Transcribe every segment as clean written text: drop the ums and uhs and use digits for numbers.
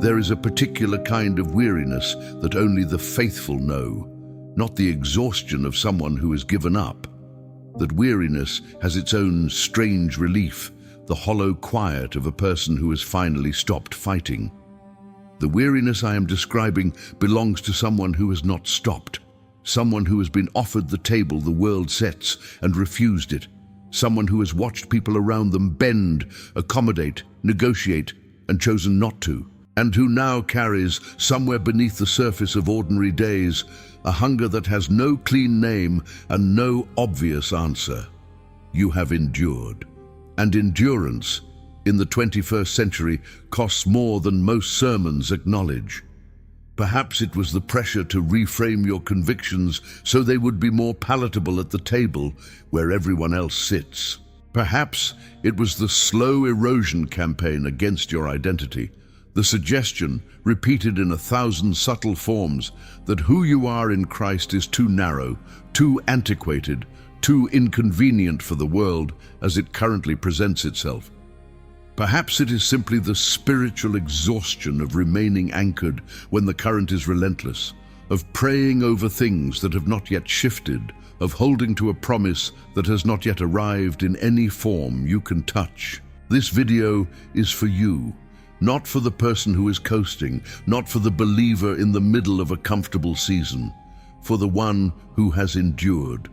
There is a particular kind of weariness that only the faithful know, not the exhaustion of someone who has given up. That weariness has its own strange relief, the hollow quiet of a person who has finally stopped fighting. The weariness I am describing belongs to someone who has not stopped, someone who has been offered the table the world sets and refused it, someone who has watched people around them bend, accommodate, negotiate, and chosen not to, and who now carries, somewhere beneath the surface of ordinary days, a hunger that has no clean name and no obvious answer. You have endured. And endurance, in the 21st century, costs more than most sermons acknowledge. Perhaps it was the pressure to reframe your convictions so they would be more palatable at the table where everyone else sits. Perhaps it was the slow erosion campaign against your identity, the suggestion, repeated in 1,000 subtle forms, that who you are in Christ is too narrow, too antiquated, too inconvenient for the world as it currently presents itself. Perhaps it is simply the spiritual exhaustion of remaining anchored when the current is relentless, of praying over things that have not yet shifted, of holding to a promise that has not yet arrived in any form you can touch. This video is for you. Not for the person who is coasting, not for the believer in the middle of a comfortable season, for the one who has endured.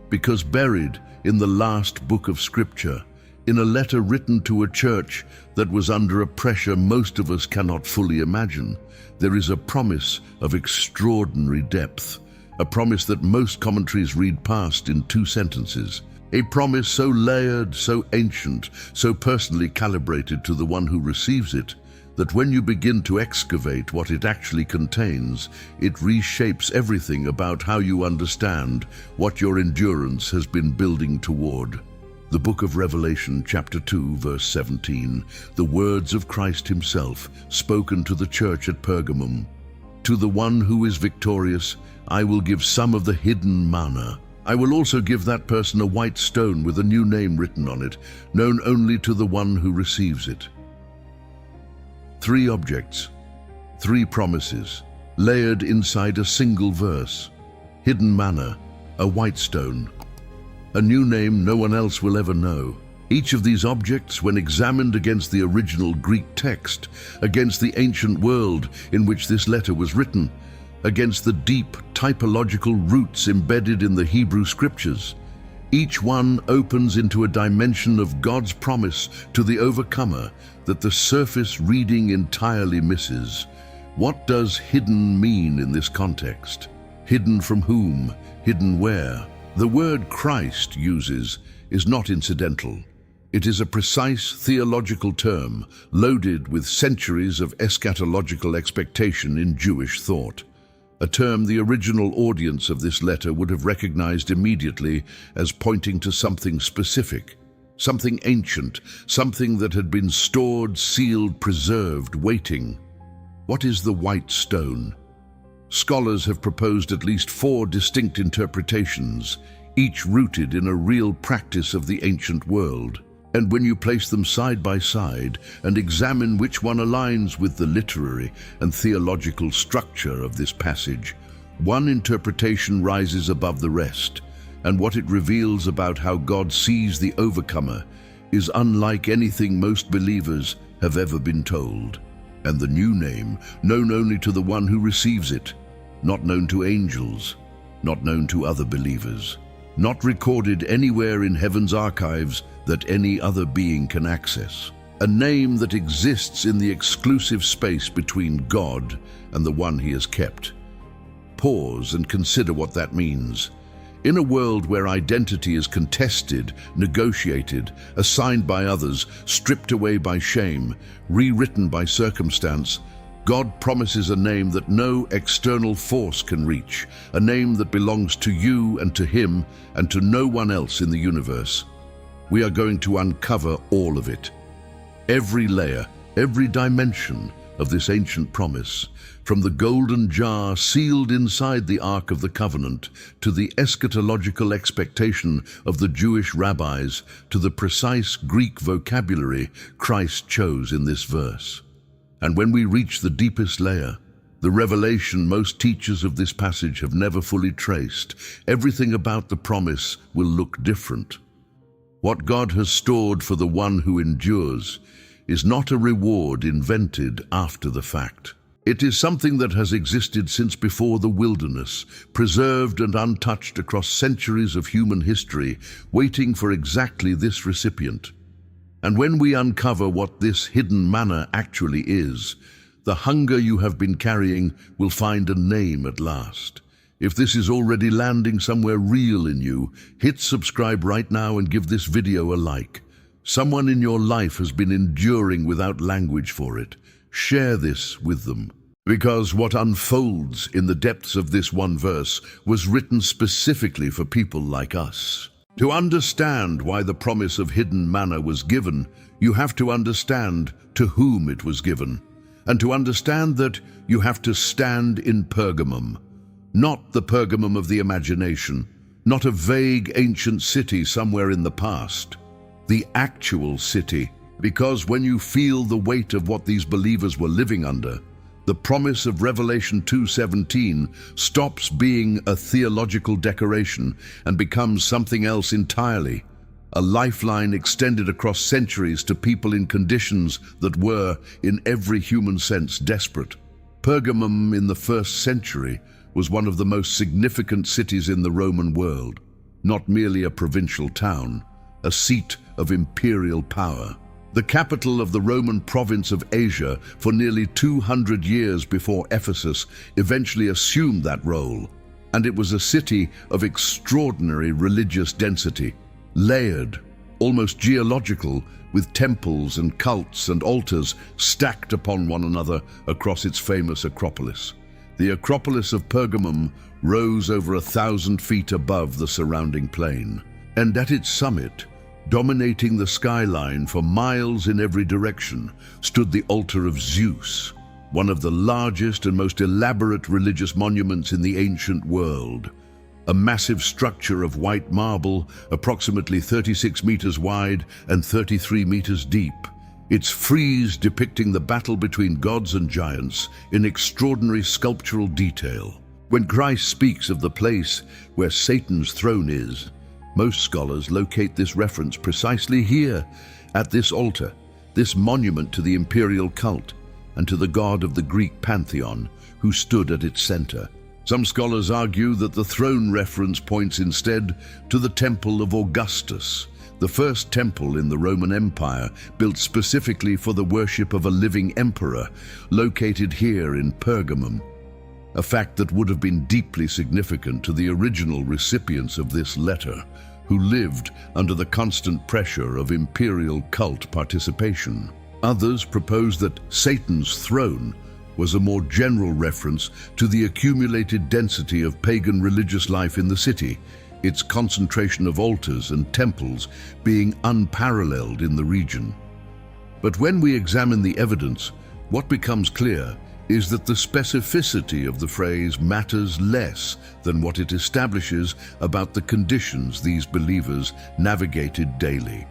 Because buried in the last book of Scripture, in a letter written to a church that was under a pressure most of us cannot fully imagine, there is a promise of extraordinary depth, a promise that most commentaries read past in 2 sentences. A promise so layered, so ancient, so personally calibrated to the one who receives it, that when you begin to excavate what it actually contains, it reshapes everything about how you understand what your endurance has been building toward. The book of Revelation, chapter 2, verse 17, the words of Christ himself, spoken to the church at Pergamum. To the one who is victorious, I will give some of the hidden manna. I will also give that person a white stone with a new name written on it, known only to the one who receives it. 3 objects, 3 promises, layered inside a single verse. Hidden manna, a white stone, a new name no one else will ever know. Each of these objects, when examined against the original Greek text, against the ancient world in which this letter was written, against the deep typological roots embedded in the Hebrew scriptures, each one opens into a dimension of God's promise to the overcomer that the surface reading entirely misses. What does hidden mean in this context? Hidden from whom? Hidden where? The word Christ uses is not incidental. It is a precise theological term loaded with centuries of eschatological expectation in Jewish thought. A term the original audience of this letter would have recognized immediately as pointing to something specific, something ancient, something that had been stored, sealed, preserved, waiting. What is the white stone? Scholars have proposed at least 4 distinct interpretations, each rooted in a real practice of the ancient world. And when you place them side by side and examine which one aligns with the literary and theological structure of this passage, one interpretation rises above the rest, and what it reveals about how God sees the overcomer is unlike anything most believers have ever been told. And the new name, known only to the one who receives it, not known to angels, not known to other believers, not recorded anywhere in heaven's archives that any other being can access. A name that exists in the exclusive space between God and the one he has kept. Pause and consider what that means. In a world where identity is contested, negotiated, assigned by others, stripped away by shame, rewritten by circumstance, God promises a name that no external force can reach, a name that belongs to you and to him and to no one else in the universe. We are going to uncover all of it. Every layer, every dimension of this ancient promise, from the golden jar sealed inside the Ark of the Covenant, to the eschatological expectation of the Jewish rabbis, to the precise Greek vocabulary Christ chose in this verse. And when we reach the deepest layer, the revelation most teachers of this passage have never fully traced, everything about the promise will look different. What God has stored for the one who endures is not a reward invented after the fact. It is something that has existed since before the wilderness, preserved and untouched across centuries of human history, waiting for exactly this recipient. And when we uncover what this hidden manna actually is, the hunger you have been carrying will find a name at last. If this is already landing somewhere real in you, hit subscribe right now and give this video a like. Someone in your life has been enduring without language for it. Share this with them. Because what unfolds in the depths of this one verse was written specifically for people like us. To understand why the promise of hidden manna was given, you have to understand to whom it was given. And to understand that, you have to stand in Pergamum. Not the Pergamum of the imagination, not a vague ancient city somewhere in the past. The actual city, because when you feel the weight of what these believers were living under, the promise of Revelation 2:17 stops being a theological decoration and becomes something else entirely, a lifeline extended across centuries to people in conditions that were, in every human sense, desperate. Pergamum in the 1st century was one of the most significant cities in the Roman world, not merely a provincial town, a seat of imperial power. The capital of the Roman province of Asia for nearly 200 years before Ephesus eventually assumed that role, and it was a city of extraordinary religious density, layered, almost geological, with temples and cults and altars stacked upon one another across its famous Acropolis. The Acropolis of Pergamum rose over 1,000 feet above the surrounding plain, and at its summit, dominating the skyline for miles in every direction, stood the altar of Zeus, one of the largest and most elaborate religious monuments in the ancient world. A massive structure of white marble, approximately 36 meters wide and 33 meters deep, its frieze depicting the battle between gods and giants in extraordinary sculptural detail. When Christ speaks of the place where Satan's throne is, most scholars locate this reference precisely here, at this altar, this monument to the imperial cult and to the god of the Greek pantheon, who stood at its center. Some scholars argue that the throne reference points instead to the Temple of Augustus, the first temple in the Roman Empire built specifically for the worship of a living emperor, located here in Pergamum. A fact that would have been deeply significant to the original recipients of this letter, who lived under the constant pressure of imperial cult participation. Others propose that Satan's throne was a more general reference to the accumulated density of pagan religious life in the city, its concentration of altars and temples being unparalleled in the region. But when we examine the evidence, what becomes clear is that the specificity of the phrase matters less than what it establishes about the conditions these believers navigated daily.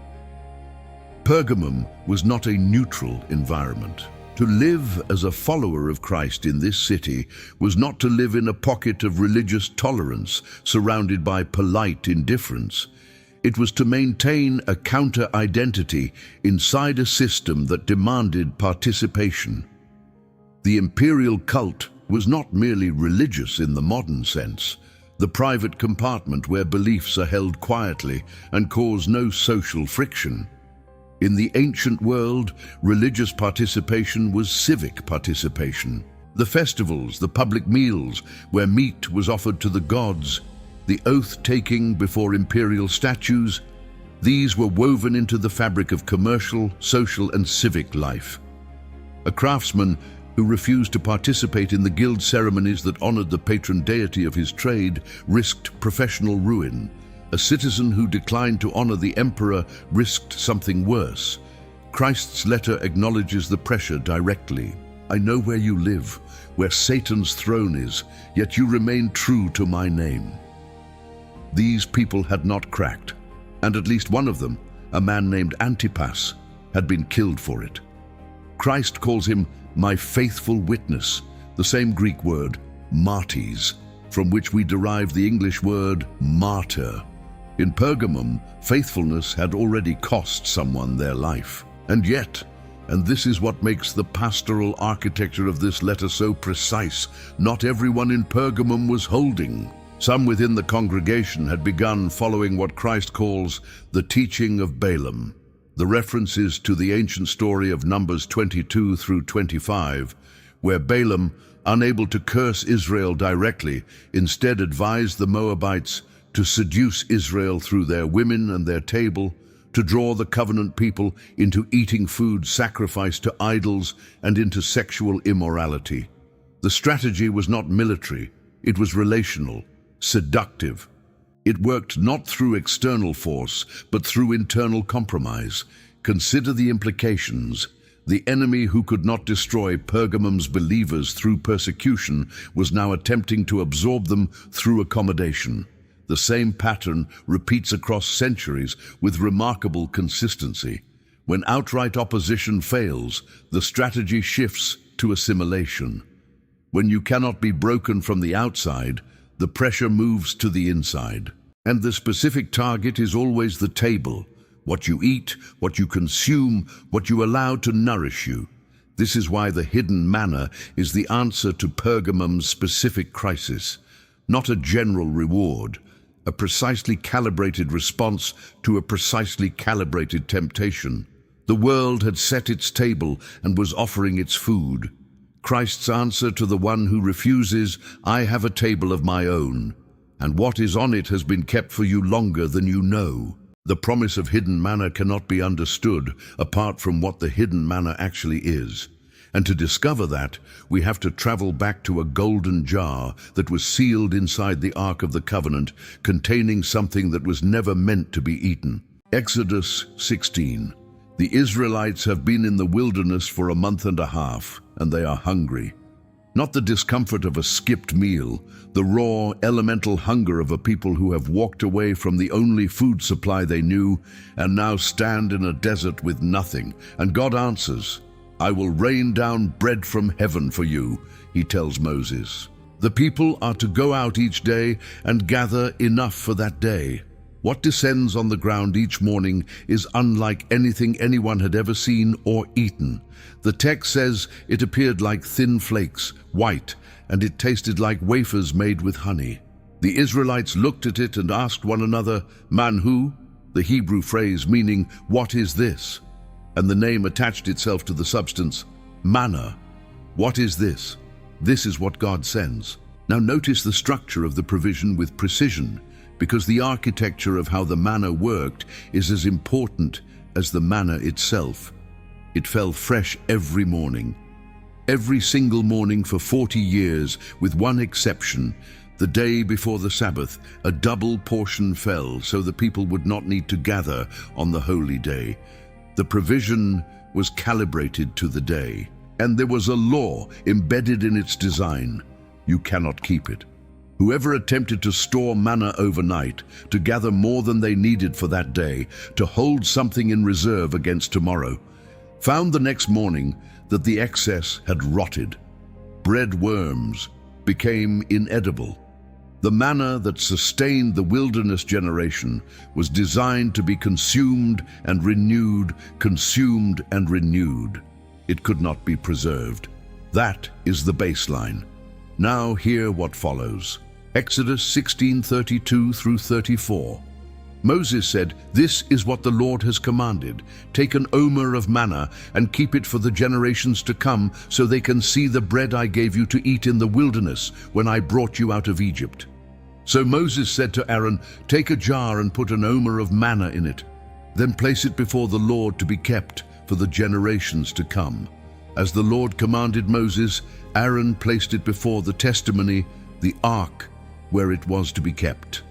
Pergamum was not a neutral environment. To live as a follower of Christ in this city was not to live in a pocket of religious tolerance surrounded by polite indifference. It was to maintain a counter-identity inside a system that demanded participation. The imperial cult was not merely religious in the modern sense, the private compartment where beliefs are held quietly and cause no social friction. In the ancient world, religious participation was civic participation. The festivals, the public meals where meat was offered to the gods, the oath-taking before imperial statues, these were woven into the fabric of commercial, social, and civic life. A craftsman who refused to participate in the guild ceremonies that honored the patron deity of his trade risked professional ruin. A citizen who declined to honor the emperor risked something worse. Christ's letter acknowledges the pressure directly. I know where you live, where Satan's throne is, yet you remain true to my name. These people had not cracked, and at least one of them, a man named Antipas, had been killed for it. Christ calls him my faithful witness, the same Greek word, martes, from which we derive the English word martyr. In Pergamum, faithfulness had already cost someone their life. And yet, and this is what makes the pastoral architecture of this letter so precise, not everyone in Pergamum was holding. Some within the congregation had begun following what Christ calls the teaching of Balaam. The references to the ancient story of Numbers 22 through 25, where Balaam, unable to curse Israel directly, instead advised the Moabites to seduce Israel through their women and their table, to draw the covenant people into eating food sacrificed to idols and into sexual immorality. The strategy was not military, it was relational, seductive. It worked not through external force, but through internal compromise. Consider the implications. The enemy who could not destroy Pergamum's believers through persecution was now attempting to absorb them through accommodation. The same pattern repeats across centuries with remarkable consistency. When outright opposition fails, the strategy shifts to assimilation. When you cannot be broken from the outside, the pressure moves to the inside. And the specific target is always the table. What you eat, what you consume, what you allow to nourish you. This is why the hidden manna is the answer to Pergamum's specific crisis. Not a general reward, a precisely calibrated response to a precisely calibrated temptation. The world had set its table and was offering its food. Christ's answer to the one who refuses, I have a table of my own, and what is on it has been kept for you longer than you know. The promise of hidden manna cannot be understood apart from what the hidden manna actually is. And to discover that, we have to travel back to a golden jar that was sealed inside the Ark of the Covenant, containing something that was never meant to be eaten. Exodus 16. The Israelites have been in the wilderness for a month and a half, and they are hungry. Not the discomfort of a skipped meal, the raw, elemental hunger of a people who have walked away from the only food supply they knew and now stand in a desert with nothing. And God answers, I will rain down bread from heaven for you, he tells Moses. The people are to go out each day and gather enough for that day. What descends on the ground each morning is unlike anything anyone had ever seen or eaten. The text says it appeared like thin flakes, white, and it tasted like wafers made with honey. The Israelites looked at it and asked one another, Manhu, the Hebrew phrase meaning, what is this? And the name attached itself to the substance, manna. What is this? This is what God sends. Now notice the structure of the provision with precision, because the architecture of how the manna worked is as important as the manna itself. It fell fresh every morning. Every single morning for 40 years, with one exception. The day before the Sabbath, a double portion fell so the people would not need to gather on the holy day. The provision was calibrated to the day, and there was a law embedded in its design. You cannot keep it. Whoever attempted to store manna overnight, to gather more than they needed for that day, to hold something in reserve against tomorrow, found the next morning that the excess had rotted. Bread worms became inedible. The manna that sustained the wilderness generation was designed to be consumed and renewed, consumed and renewed. It could not be preserved. That is the baseline. Now hear what follows. Exodus 16:32 through 34. Moses said, This is what the Lord has commanded. Take an omer of manna and keep it for the generations to come, so they can see the bread I gave you to eat in the wilderness when I brought you out of Egypt. So Moses said to Aaron, Take a jar and put an omer of manna in it. Then place it before the Lord to be kept for the generations to come. As the Lord commanded Moses, Aaron placed it before the testimony, the ark, where it was to be kept.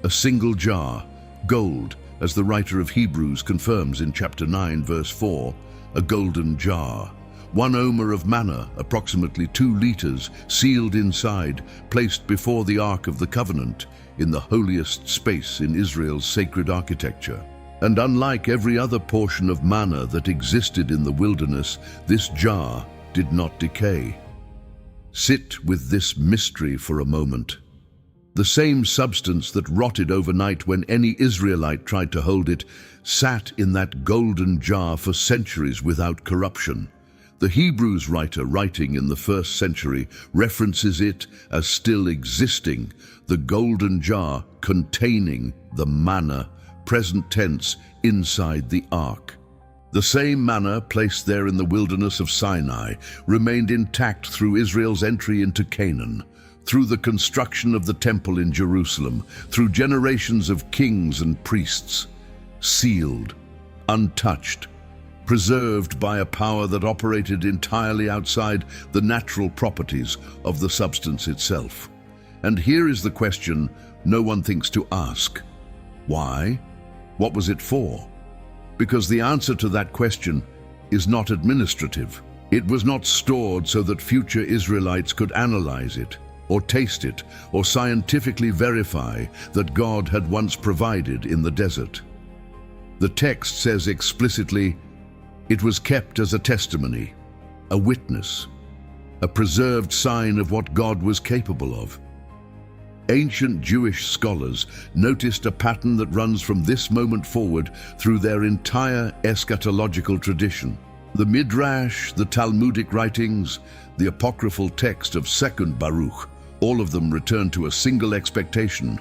A single jar, gold, as the writer of Hebrews confirms in chapter 9, verse 4, a golden jar. 1 omer of manna, approximately 2 liters, sealed inside, placed before the Ark of the Covenant, in the holiest space in Israel's sacred architecture. And unlike every other portion of manna that existed in the wilderness, this jar did not decay. Sit with this mystery for a moment. The same substance that rotted overnight when any Israelite tried to hold it sat in that golden jar for centuries without corruption. The Hebrews writer writing in the 1st century references it as still existing, the golden jar containing the manna, present tense, inside the ark. The same manna placed there in the wilderness of Sinai remained intact through Israel's entry into Canaan, through the construction of the temple in Jerusalem, through generations of kings and priests, sealed, untouched, preserved by a power that operated entirely outside the natural properties of the substance itself. And here is the question no one thinks to ask. Why? What was it for? Because the answer to that question is not administrative. It was not stored so that future Israelites could analyze it, or taste it, or scientifically verify that God had once provided in the desert. The text says explicitly, it was kept as a testimony, a witness, a preserved sign of what God was capable of. Ancient Jewish scholars noticed a pattern that runs from this moment forward through their entire eschatological tradition. The Midrash, the Talmudic writings, the apocryphal text of 2nd Baruch, all of them return to a single expectation.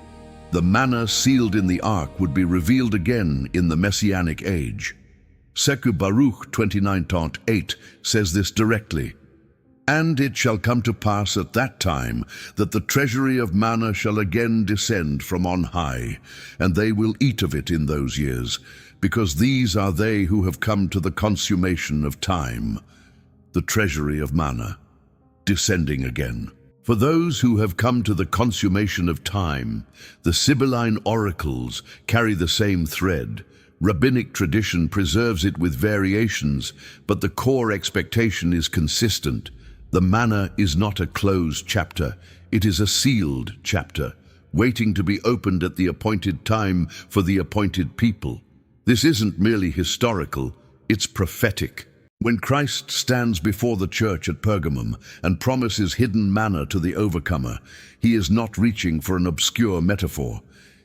The manna sealed in the ark would be revealed again in the Messianic age. 2nd Baruch 29:8 says this directly. And it shall come to pass at that time that the treasury of manna shall again descend from on high, and they will eat of it in those years, because these are they who have come to the consummation of time. The treasury of manna, descending again. For those who have come to the consummation of time, the Sibylline oracles carry the same thread. Rabbinic tradition preserves it with variations, but the core expectation is consistent. The manna is not a closed chapter, it is a sealed chapter, waiting to be opened at the appointed time for the appointed people. This isn't merely historical, it's prophetic. When Christ stands before the church at Pergamum and promises hidden manna to the overcomer, he is not reaching for an obscure metaphor.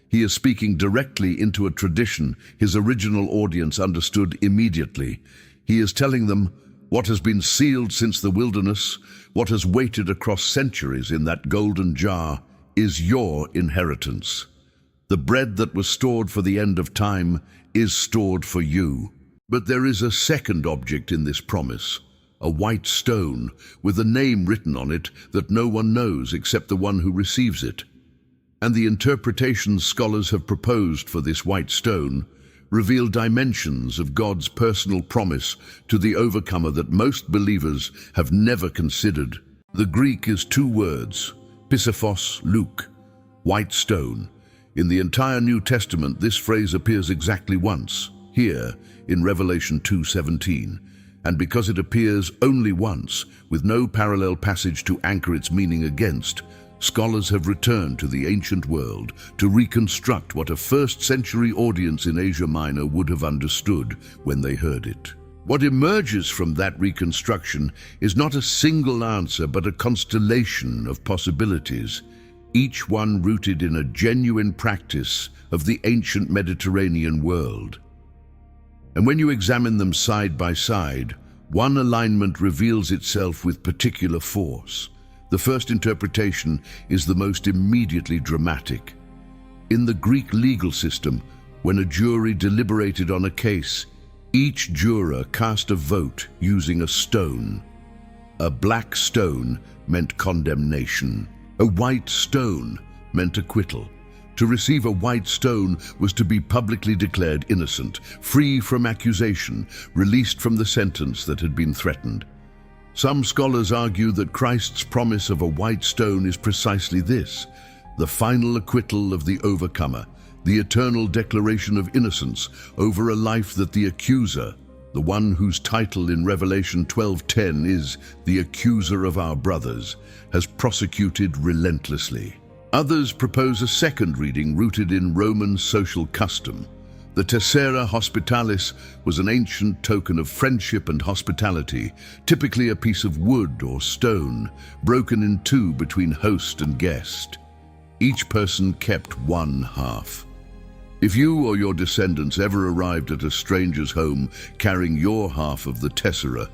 He is speaking directly into a tradition his original audience understood immediately. He is telling them, what has been sealed since the wilderness, what has waited across centuries in that golden jar, is your inheritance. The bread that was stored for the end of time is stored for you. But there is a second object in this promise, a white stone with a name written on it that no one knows except the one who receives it. And the interpretations scholars have proposed for this white stone reveal dimensions of God's personal promise to the overcomer that most believers have never considered. The Greek is 2 words, Pisiphos Luke, white stone. In the entire New Testament, this phrase appears exactly once, here in Revelation 2:17, and because it appears only once, with no parallel passage to anchor its meaning against, scholars have returned to the ancient world to reconstruct what a 1st century audience in Asia Minor would have understood when they heard it. What emerges from that reconstruction is not a single answer, but a constellation of possibilities, each one rooted in a genuine practice of the ancient Mediterranean world. And when you examine them side by side, one alignment reveals itself with particular force. The first interpretation is the most immediately dramatic. In the Greek legal system, when a jury deliberated on a case, each juror cast a vote using a stone. A black stone meant condemnation. A white stone meant acquittal. To receive a white stone was to be publicly declared innocent, free from accusation, released from the sentence that had been threatened. Some scholars argue that Christ's promise of a white stone is precisely this, the final acquittal of the overcomer, the eternal declaration of innocence over a life that the accuser, the one whose title in Revelation 12:10 is the accuser of our brothers, has prosecuted relentlessly. Others propose a second reading rooted in Roman social custom. The tessera hospitalis was an ancient token of friendship and hospitality, typically a piece of wood or stone, broken in two between host and guest. Each person kept one half. If you or your descendants ever arrived at a stranger's home carrying your half of the tessera,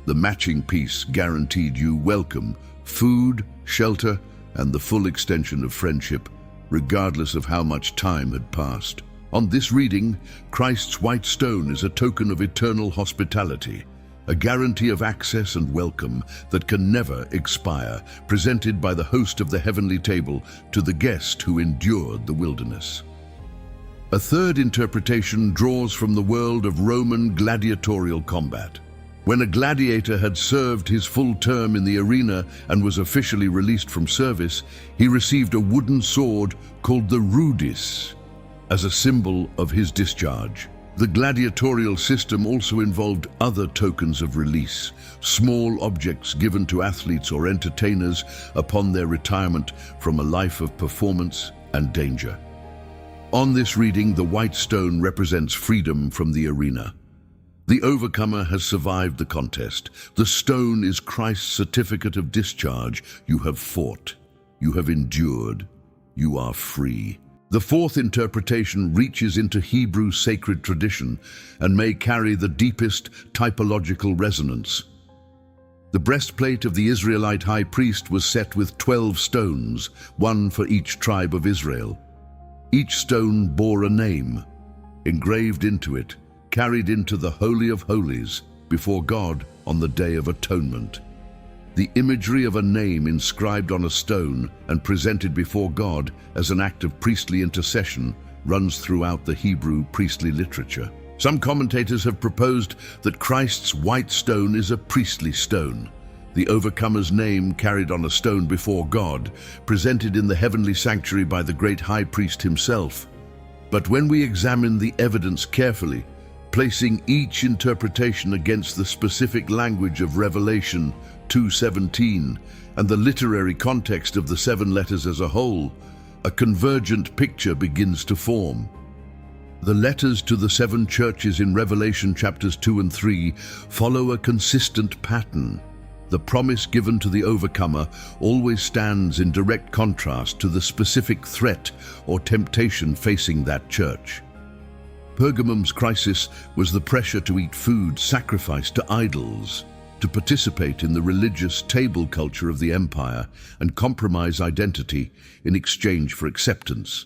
the matching piece guaranteed you welcome, food, shelter, and the full extension of friendship, regardless of how much time had passed. On this reading, Christ's white stone is a token of eternal hospitality, a guarantee of access and welcome that can never expire, presented by the host of the heavenly table to the guest who endured the wilderness. A third interpretation draws from the world of Roman gladiatorial combat. When a gladiator had served his full term in the arena and was officially released from service, he received a wooden sword called the rudis, as a symbol of his discharge. The gladiatorial system also involved other tokens of release, small objects given to athletes or entertainers upon their retirement from a life of performance and danger. On this reading, the white stone represents freedom from the arena. The overcomer has survived the contest. The stone is Christ's certificate of discharge. You have fought. You have endured. You are free. The fourth interpretation reaches into Hebrew sacred tradition and may carry the deepest typological resonance. The breastplate of the Israelite high priest was set with 12 stones, one for each tribe of Israel. Each stone bore a name, engraved into it, carried into the Holy of Holies before God on the Day of Atonement. The imagery of a name inscribed on a stone and presented before God as an act of priestly intercession runs throughout the Hebrew priestly literature. Some commentators have proposed that Christ's white stone is a priestly stone, the overcomer's name carried on a stone before God, presented in the heavenly sanctuary by the great high priest himself. But when we examine the evidence carefully, placing each interpretation against the specific language of Revelation 2:17 and the literary context of the 7 letters as a whole, a convergent picture begins to form. The letters to the 7 churches in Revelation chapters 2 and 3 follow a consistent pattern. The promise given to the overcomer always stands in direct contrast to the specific threat or temptation facing that church. Pergamum's crisis was the pressure to eat food sacrificed to idols, to participate in the religious table culture of the empire, and compromise identity in exchange for acceptance.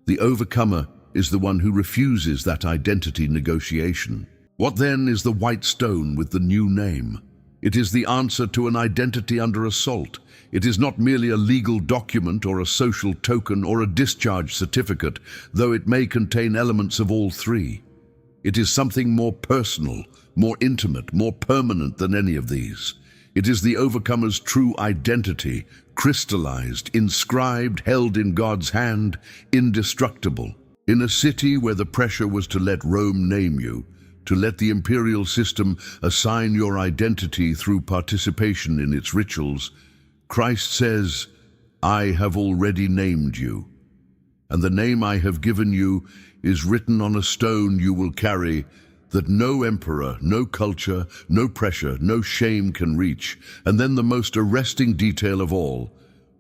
The overcomer is the one who refuses that identity negotiation. What then is the white stone with the new name? It is the answer to an identity under assault. It is not merely a legal document or a social token or a discharge certificate, though it may contain elements of all three. It is something more personal, more intimate, more permanent than any of these. It is the overcomer's true identity, crystallized, inscribed, held in God's hand, indestructible. In a city where the pressure was to let Rome name you, to let the imperial system assign your identity through participation in its rituals, Christ says, "I have already named you, and the name I have given you is written on a stone you will carry, that no emperor, no culture, no pressure, no shame can reach." And then the most arresting detail of all,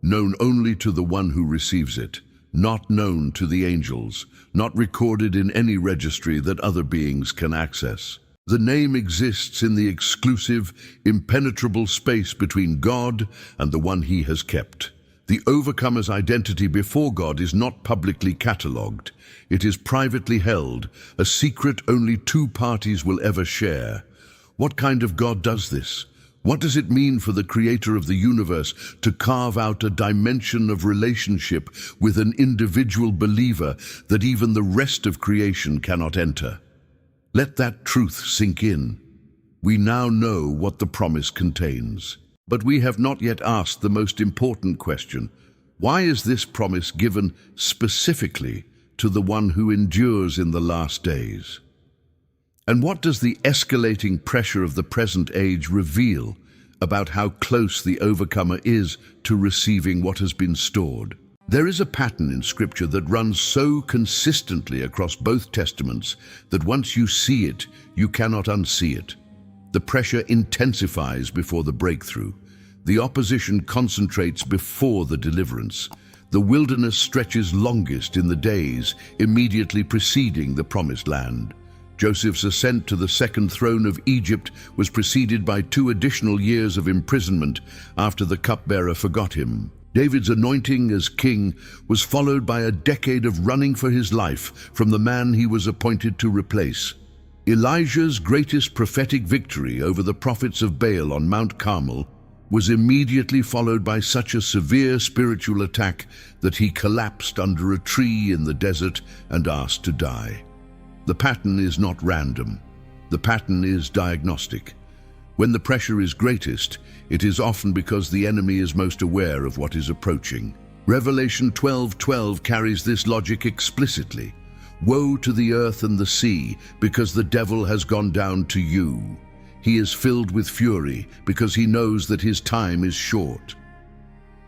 known only to the one who receives it, not known to the angels, not recorded in any registry that other beings can access. The name exists in the exclusive, impenetrable space between God and the one he has kept. The overcomer's identity before God is not publicly catalogued. It is privately held, a secret only 2 parties will ever share. What kind of God does this? What does it mean for the creator of the universe to carve out a dimension of relationship with an individual believer that even the rest of creation cannot enter? Let that truth sink in. We now know what the promise contains. But we have not yet asked the most important question. Why is this promise given specifically to the one who endures in the last days? And what does the escalating pressure of the present age reveal about how close the overcomer is to receiving what has been stored? There is a pattern in Scripture that runs so consistently across both testaments that once you see it, you cannot unsee it. The pressure intensifies before the breakthrough. The opposition concentrates before the deliverance. The wilderness stretches longest in the days immediately preceding the promised land. Joseph's ascent to the second throne of Egypt was preceded by 2 additional years of imprisonment after the cupbearer forgot him. David's anointing as king was followed by a decade of running for his life from the man he was appointed to replace. Elijah's greatest prophetic victory over the prophets of Baal on Mount Carmel was immediately followed by such a severe spiritual attack that he collapsed under a tree in the desert and asked to die. The pattern is not random. The pattern is diagnostic. When the pressure is greatest, it is often because the enemy is most aware of what is approaching. Revelation 12:12 carries this logic explicitly. Woe to the earth and the sea, because the devil has gone down to you. He is filled with fury, because he knows that his time is short.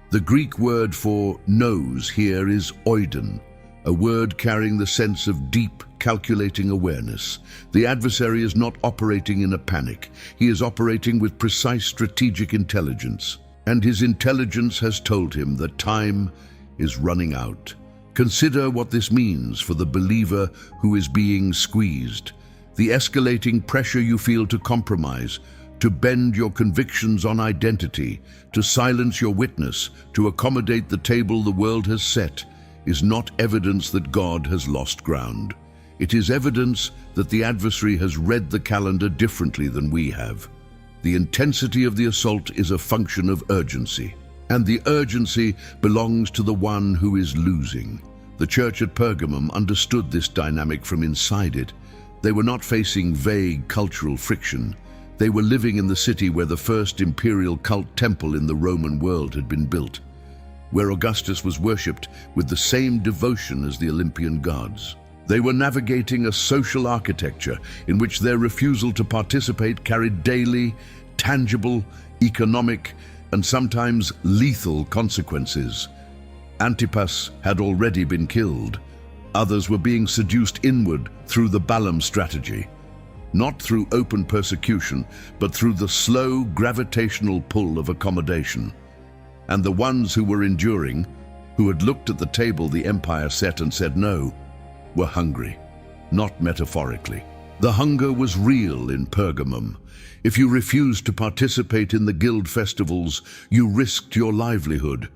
The Greek word for knows here is oidon, a word carrying the sense of deep, calculating awareness. The adversary is not operating in a panic. He is operating with precise strategic intelligence. And his intelligence has told him that time is running out. Consider what this means for the believer who is being squeezed. The escalating pressure you feel to compromise, to bend your convictions on identity, to silence your witness, to accommodate the table the world has set, is not evidence that God has lost ground. It is evidence that the adversary has read the calendar differently than we have. The intensity of the assault is a function of urgency, and the urgency belongs to the one who is losing. The church at Pergamum understood this dynamic from inside it. They were not facing vague cultural friction. They were living in the city where the first imperial cult temple in the Roman world had been built, where Augustus was worshipped with the same devotion as the Olympian gods. They were navigating a social architecture in which their refusal to participate carried daily, tangible, economic, and sometimes lethal consequences. Antipas had already been killed. Others were being seduced inward through the Balaam strategy, not through open persecution, but through the slow gravitational pull of accommodation. And the ones who were enduring, who had looked at the table the empire set and said no, were hungry, not metaphorically. The hunger was real in Pergamum. If you refused to participate in the guild festivals, you risked your livelihood.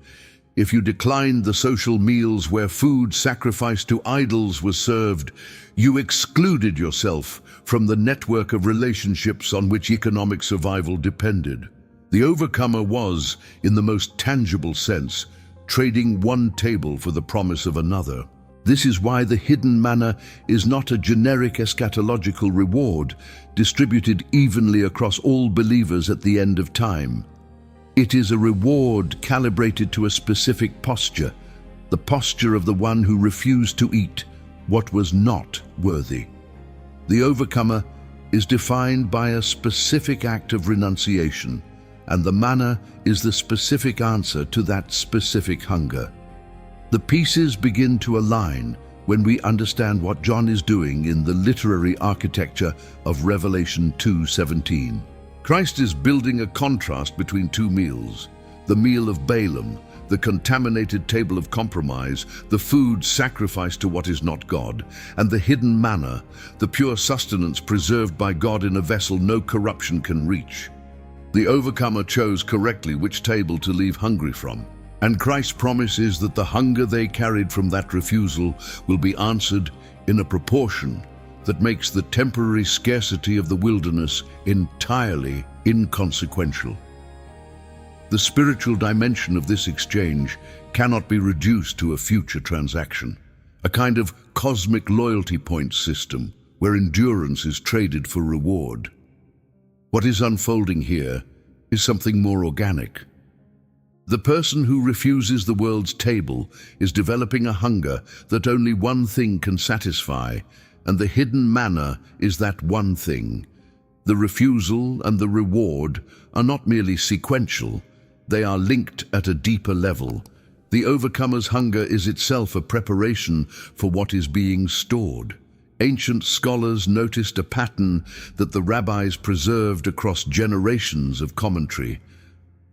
If you declined the social meals where food sacrificed to idols was served, you excluded yourself from the network of relationships on which economic survival depended. The overcomer was, in the most tangible sense, trading one table for the promise of another. This is why the hidden manna is not a generic eschatological reward distributed evenly across all believers at the end of time. It is a reward calibrated to a specific posture, the posture of the one who refused to eat what was not worthy. The overcomer is defined by a specific act of renunciation, and the manna is the specific answer to that specific hunger. The pieces begin to align when we understand what John is doing in the literary architecture of Revelation 2:17. Christ is building a contrast between two meals: the meal of Balaam, the contaminated table of compromise, the food sacrificed to what is not God, and the hidden manna, the pure sustenance preserved by God in a vessel no corruption can reach. The overcomer chose correctly which table to leave hungry from. And Christ's promise is that the hunger they carried from that refusal will be answered in a proportion that makes the temporary scarcity of the wilderness entirely inconsequential. The spiritual dimension of this exchange cannot be reduced to a future transaction, a kind of cosmic loyalty point system where endurance is traded for reward. What is unfolding here is something more organic. The person who refuses the world's table is developing a hunger that only one thing can satisfy, and the hidden manna is that one thing. The refusal and the reward are not merely sequential, they are linked at a deeper level. The overcomer's hunger is itself a preparation for what is being stored. Ancient scholars noticed a pattern that the rabbis preserved across generations of commentary.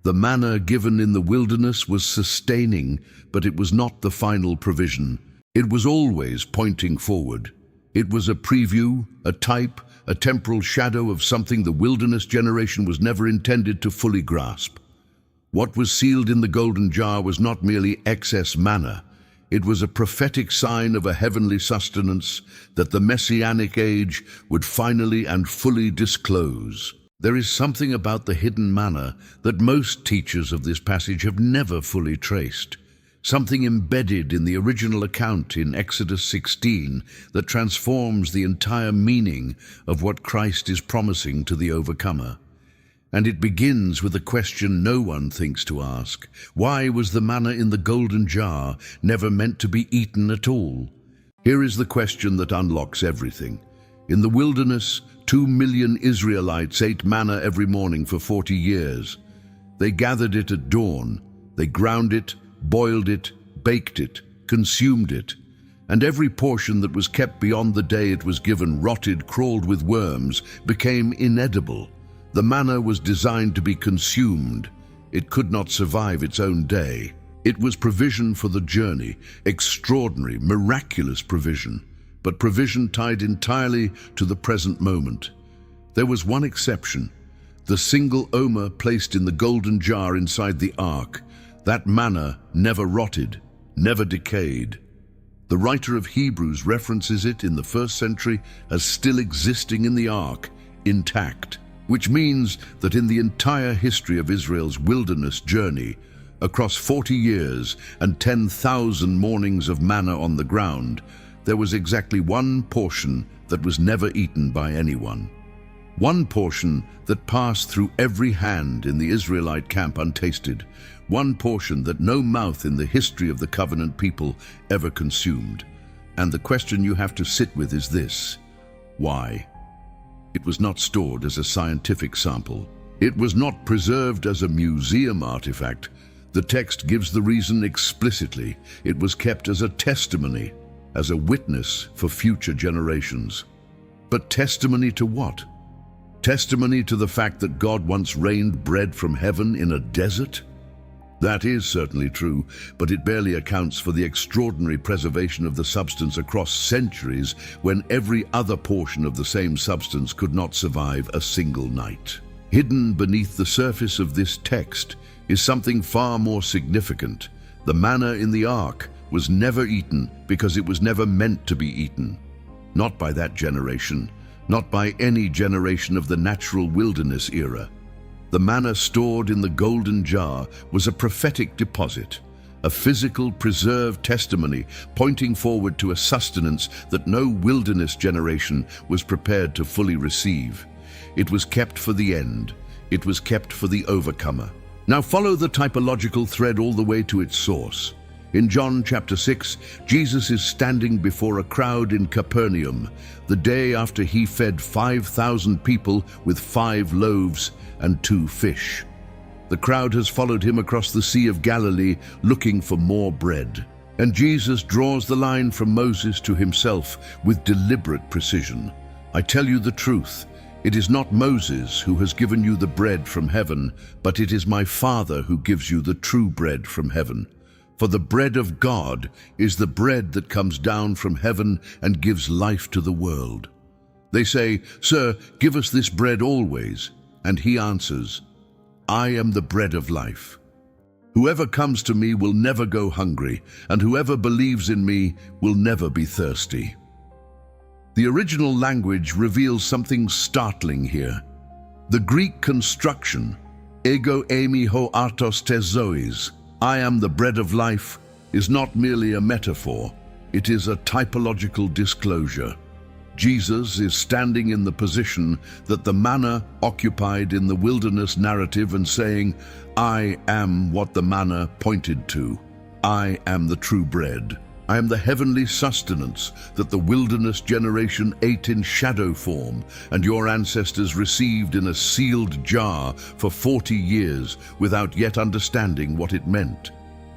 The manna given in the wilderness was sustaining, but it was not the final provision. It was always pointing forward. It was a preview, a type, a temporal shadow of something the wilderness generation was never intended to fully grasp. What was sealed in the golden jar was not merely excess manna. It was a prophetic sign of a heavenly sustenance that the messianic age would finally and fully disclose. There is something about the hidden manna that most teachers of this passage have never fully traced. Something embedded in the original account in Exodus 16 that transforms the entire meaning of what Christ is promising to the overcomer. And it begins with a question no one thinks to ask. Why was the manna in the golden jar never meant to be eaten at all? Here is the question that unlocks everything. In the wilderness, 2 million Israelites ate manna every morning for 40 years. They gathered it at dawn. They ground it, boiled it, baked it, consumed it. And every portion that was kept beyond the day it was given rotted, crawled with worms, became inedible. The manna was designed to be consumed. It could not survive its own day. It was provision for the journey, extraordinary, miraculous provision, but provision tied entirely to the present moment. There was one exception, the single omer placed in the golden jar inside the ark. That manna never rotted, never decayed. The writer of Hebrews references it in the 1st century as still existing in the ark, intact, which means that in the entire history of Israel's wilderness journey, across 40 years and 10,000 mornings of manna on the ground, there was exactly one portion that was never eaten by anyone. One portion that passed through every hand in the Israelite camp untasted. One portion that no mouth in the history of the covenant people ever consumed. And the question you have to sit with is this: why? It was not stored as a scientific sample. It was not preserved as a museum artifact. The text gives the reason explicitly. It was kept as a testimony, as a witness for future generations. But testimony to what? Testimony to the fact that God once rained bread from heaven in a desert? That is certainly true, but it barely accounts for the extraordinary preservation of the substance across centuries when every other portion of the same substance could not survive a single night. Hidden beneath the surface of this text is something far more significant. The manna in the ark was never eaten because it was never meant to be eaten. Not by that generation, not by any generation of the natural wilderness era. The manna stored in the golden jar was a prophetic deposit, a physical preserved testimony pointing forward to a sustenance that no wilderness generation was prepared to fully receive. It was kept for the end. It was kept for the overcomer. Now follow the typological thread all the way to its source. In John chapter 6, Jesus is standing before a crowd in Capernaum, the day after he fed 5,000 people with 5 loaves and 2 fish. The crowd has followed him across the Sea of Galilee looking for more bread. And Jesus draws the line from Moses to himself with deliberate precision. I tell you the truth, it is not Moses who has given you the bread from heaven, but it is my Father who gives you the true bread from heaven. For the bread of God is the bread that comes down from heaven and gives life to the world. They say, "Sir, give us this bread always." And he answers, "I am the bread of life. Whoever comes to me will never go hungry, and whoever believes in me will never be thirsty." The original language reveals something startling here. The Greek construction, ego eimi ho artos tezois, I am the bread of life, is not merely a metaphor. It is a typological disclosure. Jesus is standing in the position that the manna occupied in the wilderness narrative and saying, I am what the manna pointed to. I am the true bread. I am the heavenly sustenance that the wilderness generation ate in shadow form and your ancestors received in a sealed jar for 40 years without yet understanding what it meant.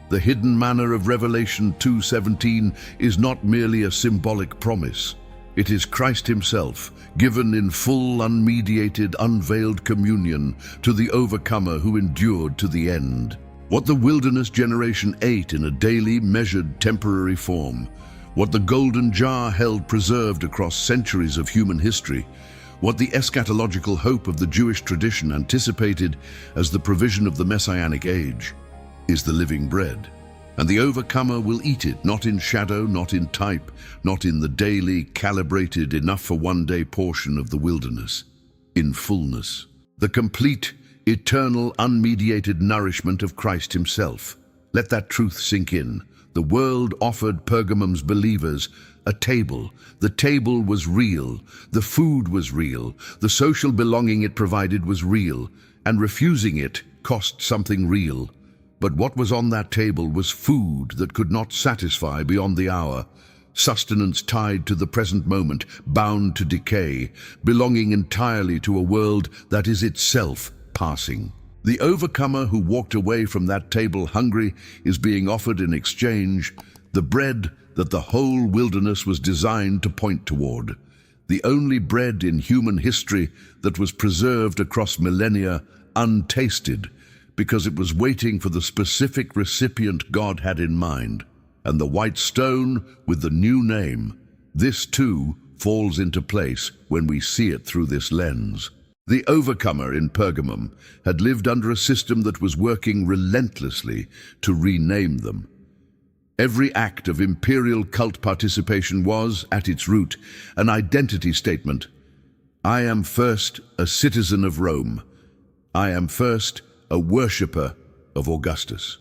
The hidden manna of Revelation 2:17 is not merely a symbolic promise. It is Christ himself, given in full, unmediated, unveiled communion to the overcomer who endured to the end. What the wilderness generation ate in a daily, measured, temporary form, what the golden jar held preserved across centuries of human history, what the eschatological hope of the Jewish tradition anticipated as the provision of the Messianic age, is the living bread. And the overcomer will eat it, not in shadow, not in type, not in the daily, calibrated, enough-for-one-day portion of the wilderness, in fullness. The complete, eternal, unmediated nourishment of Christ himself. Let that truth sink in. The world offered Pergamum's believers a table. The table was real. The food was real. The social belonging it provided was real. And refusing it cost something real. But what was on that table was food that could not satisfy beyond the hour, sustenance tied to the present moment, bound to decay, belonging entirely to a world that is itself passing. The overcomer who walked away from that table hungry is being offered in exchange the bread that the whole wilderness was designed to point toward, the only bread in human history that was preserved across millennia untasted, because it was waiting for the specific recipient God had in mind. And the white stone with the new name, this too falls into place when we see it through this lens. The overcomer in Pergamum had lived under a system that was working relentlessly to rename them. Every act of imperial cult participation was, at its root, an identity statement. I am first a citizen of Rome. I am first a worshipper of Augustus.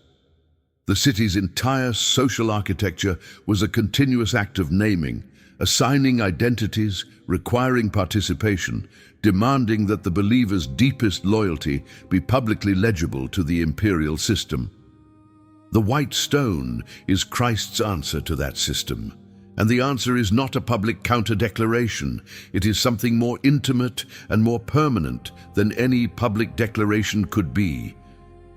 The city's entire social architecture was a continuous act of naming, assigning identities, requiring participation, demanding that the believer's deepest loyalty be publicly legible to the imperial system. The white stone is Christ's answer to that system. And the answer is not a public counter-declaration. It is something more intimate and more permanent than any public declaration could be.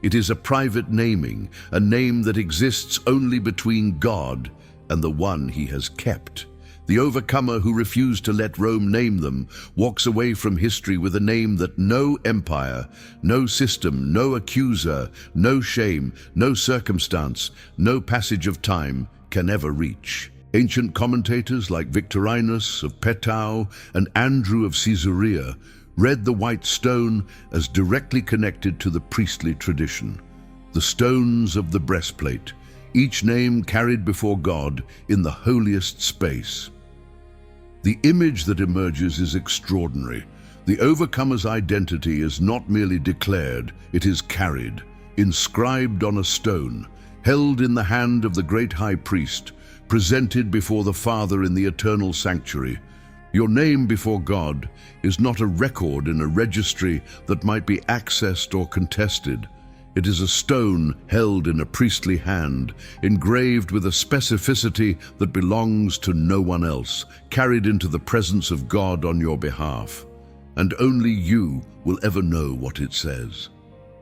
It is a private naming, a name that exists only between God and the one he has kept. The overcomer who refused to let Rome name them walks away from history with a name that no empire, no system, no accuser, no shame, no circumstance, no passage of time can ever reach. Ancient commentators like Victorinus of Petau and Andrew of Caesarea read the white stone as directly connected to the priestly tradition. The stones of the breastplate, each name carried before God in the holiest space. The image that emerges is extraordinary. The overcomer's identity is not merely declared, it is carried, inscribed on a stone, held in the hand of the great high priest, presented before the Father in the eternal sanctuary. Your name before God is not a record in a registry that might be accessed or contested. It is a stone held in a priestly hand, engraved with a specificity that belongs to no one else, carried into the presence of God on your behalf. And only you will ever know what it says.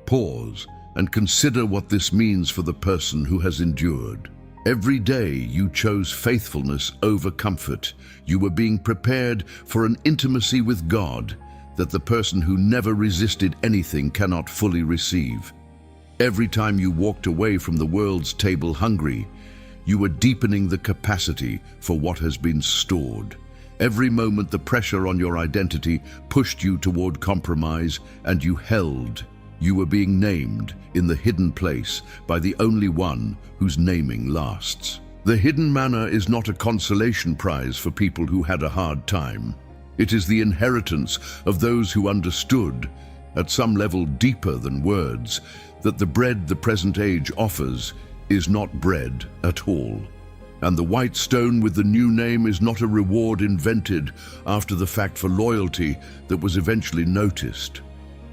Pause and consider what this means for the person who has endured. Every day you chose faithfulness over comfort. You were being prepared for an intimacy with God that the person who never resisted anything cannot fully receive. Every time you walked away from the world's table hungry, you were deepening the capacity for what has been stored. Every moment the pressure on your identity pushed you toward compromise, and you held. You were being named in the hidden place by the only one whose naming lasts. The hidden manna is not a consolation prize for people who had a hard time. It is the inheritance of those who understood, at some level deeper than words, that the bread the present age offers is not bread at all. And the white stone with the new name is not a reward invented after the fact for loyalty that was eventually noticed.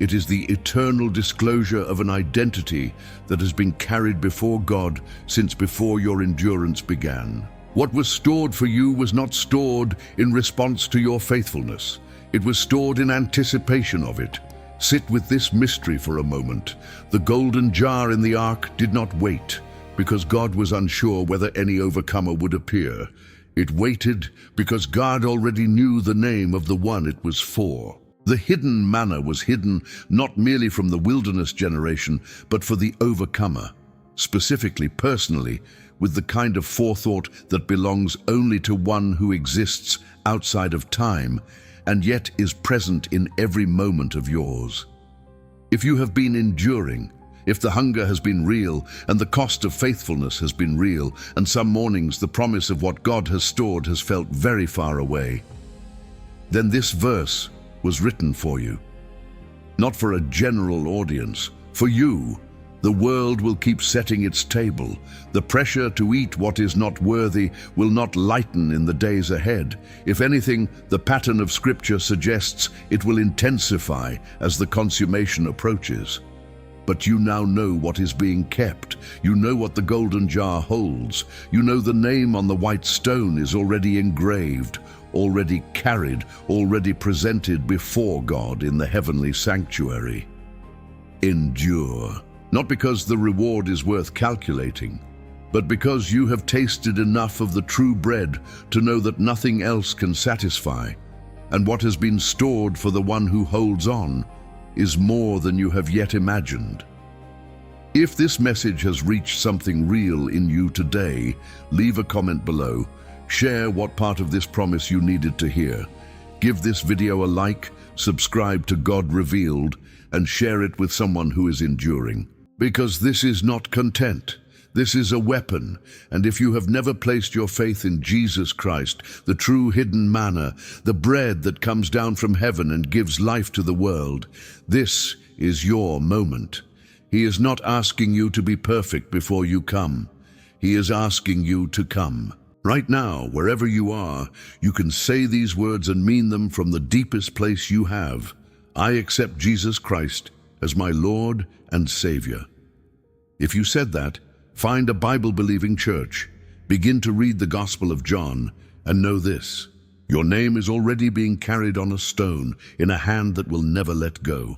It is the eternal disclosure of an identity that has been carried before God since before your endurance began. What was stored for you was not stored in response to your faithfulness. It was stored in anticipation of it. Sit with this mystery for a moment. The golden jar in the ark did not wait. because God was unsure whether any overcomer would appear. It waited because God already knew the name of the one it was for. The hidden manna was hidden not merely from the wilderness generation, but for the overcomer, specifically, personally, with the kind of forethought that belongs only to one who exists outside of time, and yet is present in every moment of yours. If you have been enduring, if the hunger has been real and the cost of faithfulness has been real, and some mornings the promise of what God has stored has felt very far away, then this verse was written for you. Not for a general audience, for you. The world will keep setting its table. The pressure to eat what is not worthy will not lighten in the days ahead. If anything, the pattern of Scripture suggests it will intensify as the consummation approaches. But you now know what is being kept. You know what the golden jar holds. You know the name on the white stone is already engraved, already carried, already presented before God in the heavenly sanctuary. Endure. Not because the reward is worth calculating, but because you have tasted enough of the true bread to know that nothing else can satisfy, and what has been stored for the one who holds on is more than you have yet imagined. If this message has reached something real in you today, leave a comment below. Share what part of this promise you needed to hear. Give this video a like, subscribe to God Revealed, and share it with someone who is enduring. Because this is not content. This is a weapon, and if you have never placed your faith in Jesus Christ, the true hidden manna, the bread that comes down from heaven and gives life to the world, this is your moment. He is not asking you to be perfect before you come. He is asking you to come. Right now, wherever you are, you can say these words and mean them from the deepest place you have. I accept Jesus Christ as my Lord and Savior. If you said that, find a Bible-believing church, begin to read the Gospel of John, and know this: your name is already being carried on a stone in a hand that will never let go.